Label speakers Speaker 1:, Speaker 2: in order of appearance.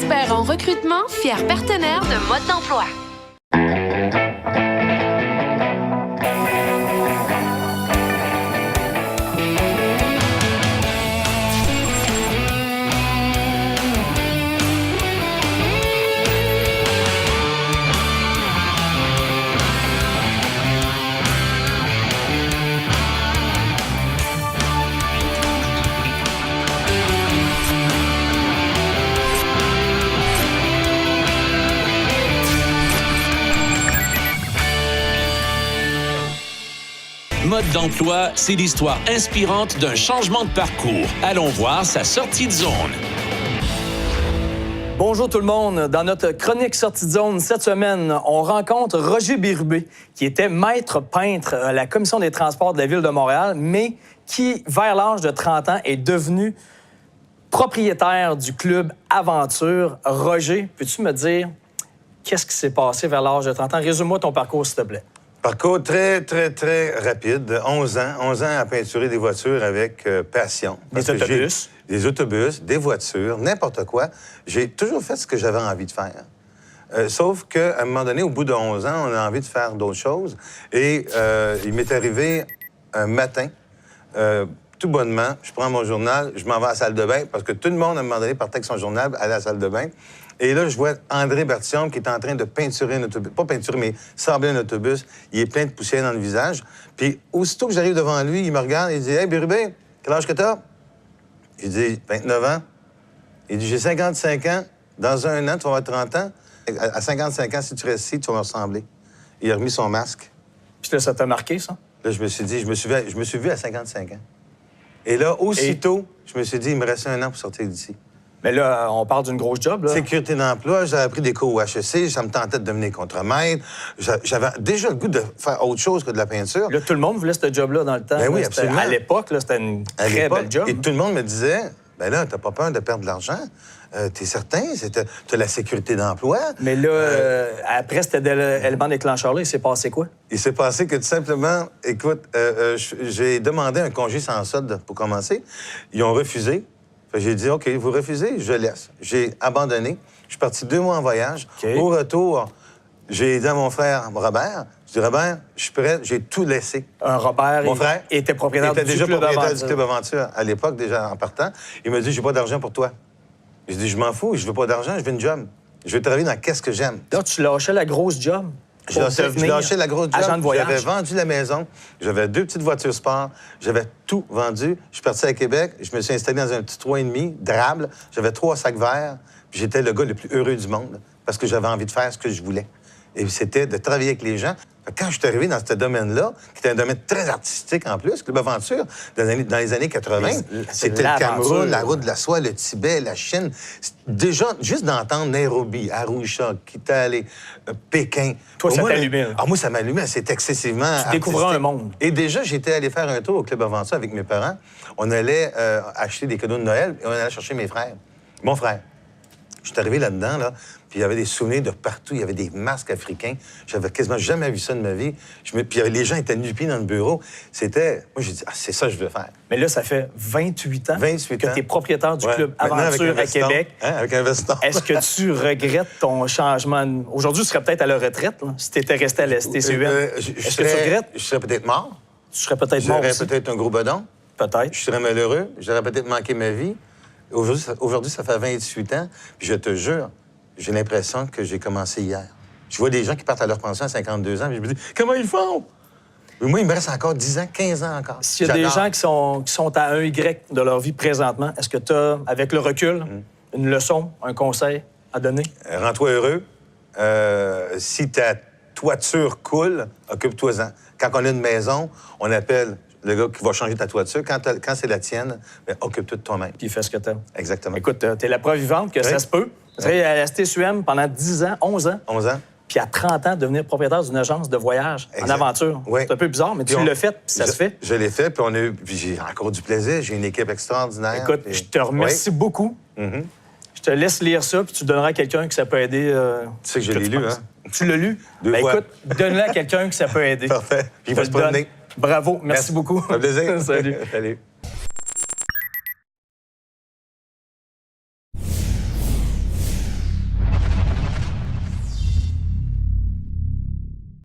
Speaker 1: Expert en recrutement, fier partenaire de Mode d'emploi.
Speaker 2: Mode d'emploi, c'est l'histoire inspirante d'un changement de parcours. Allons voir sa sortie de zone.
Speaker 3: Bonjour tout le monde. Dans notre chronique sortie de zone cette semaine, on rencontre Roger Bérubé, qui était maître peintre à la Commission des transports de la Ville de Montréal, mais qui, vers l'âge de 30 ans, est devenu propriétaire du club Aventure. Roger, peux-tu me dire qu'est-ce qui s'est passé vers l'âge de 30 ans? Résume-moi ton parcours, s'il te plaît.
Speaker 4: Parcours très, très, très rapide. 11 ans. 11 ans à peinturer des voitures avec passion.
Speaker 3: Des autobus.
Speaker 4: Des autobus, des voitures, n'importe quoi. J'ai toujours fait ce que j'avais envie de faire. Sauf qu'à un moment donné, au bout de 11 ans, on a envie de faire d'autres choses. Et il m'est arrivé un matin, tout bonnement, je prends mon journal, je m'en vais à la salle de bain, parce que tout le monde, à un moment donné, partait avec son journal, allait à la salle de bain. Et là, je vois André Berthiaume qui est en train de peinturer un autobus. Pas peinturer, mais sabler un autobus. Il est plein de poussière dans le visage. Puis, aussitôt que j'arrive devant lui, il me regarde et il dit « Hey, Bérubé, quel âge que t'as? » Il dit « 29 ans. » Il dit « J'ai 55 ans. Dans un an, tu vas avoir 30 ans. À 55 ans, si tu restes ici, tu vas me ressembler. » Il a remis son masque.
Speaker 3: Puis là, ça t'a marqué, ça?
Speaker 4: Là, je me suis dit, je me suis vu à 55 ans. Et là, aussitôt, je me suis dit, il me reste un an pour sortir d'ici.
Speaker 3: Mais là, on parle d'une grosse job, là.
Speaker 4: Sécurité d'emploi, j'avais appris des cours au HEC, ça me tentait de devenir contremaître. J'avais déjà le goût de faire autre chose que de la peinture.
Speaker 3: Là, tout le monde voulait ce job-là dans le temps.
Speaker 4: Ben oui,
Speaker 3: là,
Speaker 4: absolument.
Speaker 3: À l'époque, là, c'était une très belle job.
Speaker 4: Et tout le monde me disait, ben là, t'as pas peur de perdre de l'argent? T'es certain? T'as la sécurité d'emploi?
Speaker 3: Mais là, après cet élément déclencheur-là, il s'est passé quoi?
Speaker 4: Il s'est passé que tout simplement, écoute, j'ai demandé un congé sans solde pour commencer. Ils ont refusé. J'ai dit, OK, vous refusez, je laisse. J'ai abandonné. Je suis parti 2 mois en voyage.
Speaker 3: Okay.
Speaker 4: Au retour, j'ai dit à mon frère Robert, je dis, Robert, je suis prêt, j'ai tout laissé.
Speaker 3: Robert,
Speaker 4: mon frère
Speaker 3: était propriétaire du
Speaker 4: déjà
Speaker 3: club
Speaker 4: propriétaire
Speaker 3: Aventure.
Speaker 4: du club Aventure à l'époque, déjà en partant. Il m'a dit, j'ai pas d'argent pour toi. J'ai dit, je m'en fous, je veux pas d'argent, je veux une job. Je veux travailler dans qu'est-ce que j'aime.
Speaker 3: Là, tu lâchais la grosse job.
Speaker 4: Je lâchais la grosse job.
Speaker 3: Agent de voyage.
Speaker 4: J'avais vendu la maison. J'avais 2 petites voitures sport. J'avais tout vendu. Je suis parti à Québec. Je me suis installé dans un petit 3,5 drable. J'avais 3 sacs verts. Puis j'étais le gars le plus heureux du monde parce que j'avais envie de faire ce que je voulais. Et c'était de travailler avec les gens. Quand je suis arrivé dans ce domaine-là, qui était un domaine très artistique en plus, Club Aventure, dans les années 80, c'était le Cameroun, la route de la soie, le Tibet, la Chine. Déjà, juste d'entendre Nairobi, Arusha, Kitale, Pékin.
Speaker 3: Toi, ça t'allumait.
Speaker 4: Moi, ça m'allumait. C'était excessivement
Speaker 3: Tu découvrais un monde.
Speaker 4: Et déjà, j'étais allé faire un tour au Club Aventure avec mes parents. On allait acheter des cadeaux de Noël et on allait chercher mes frères. Mon frère. Je suis arrivé là-dedans, là, puis il y avait des souvenirs de partout. Il y avait des masques africains. J'avais quasiment jamais vu ça de ma vie. Puis les gens étaient nu-pieds dans le bureau. C'était... Moi, j'ai dit, c'est ça que je veux faire.
Speaker 3: Mais là, ça fait 28 ans
Speaker 4: 28
Speaker 3: que tu es propriétaire du club
Speaker 4: Maintenant,
Speaker 3: Aventure à Québec.
Speaker 4: Hein, avec un veston.
Speaker 3: Est-ce que tu regrettes ton changement? Aujourd'hui, tu serais peut-être à la retraite, là, si tu étais resté à la STCUM. Est-ce que tu regrettes?
Speaker 4: Je serais peut-être mort.
Speaker 3: Tu serais peut-être mort
Speaker 4: J'aurais
Speaker 3: aussi.
Speaker 4: peut-être un gros bedon.
Speaker 3: Peut-être.
Speaker 4: Je serais malheureux. J'aurais peut-être manqué ma vie. Aujourd'hui, ça fait 28 ans. Puis je te jure, j'ai l'impression que j'ai commencé hier. Je vois des gens qui partent à leur pension à 52 ans, puis je me dis, comment ils font? Mais moi, il me reste encore 10 ans, 15 ans encore.
Speaker 3: S'il y a des gens qui sont à un Y de leur vie présentement, est-ce que tu as, avec le recul, une leçon, un conseil à donner?
Speaker 4: Rends-toi heureux. Si ta toiture coule, occupe-toi-en. Quand on a une maison, on appelle le gars qui va changer ta toiture. Quand c'est la tienne, occupe-toi de toi-même.
Speaker 3: Puis fais ce que tu aimes.
Speaker 4: Exactement.
Speaker 3: Écoute, tu es la preuve vivante que ça se peut. Tu serais à la STCUM pendant 10 ans, 11 ans.
Speaker 4: 11 ans.
Speaker 3: Puis à 30 ans, devenir propriétaire d'une agence de voyage en aventure.
Speaker 4: Oui.
Speaker 3: C'est un peu bizarre, mais tu l'as fait, puis ça se fait.
Speaker 4: Je l'ai fait, puis j'ai encore du plaisir. J'ai une équipe extraordinaire.
Speaker 3: Écoute, je te remercie beaucoup. Je te laisse lire ça, puis tu donneras à quelqu'un que ça peut aider.
Speaker 4: Tu sais que je l'ai lu, hein?
Speaker 3: Tu l'as lu?
Speaker 4: 2 fois.
Speaker 3: Écoute, donne-le à quelqu'un que ça peut aider.
Speaker 4: Parfait. Puis il va se
Speaker 3: Je te le
Speaker 4: promener.
Speaker 3: donne. Bravo, merci beaucoup.
Speaker 4: Un plaisir.
Speaker 3: Salut.
Speaker 4: Salut.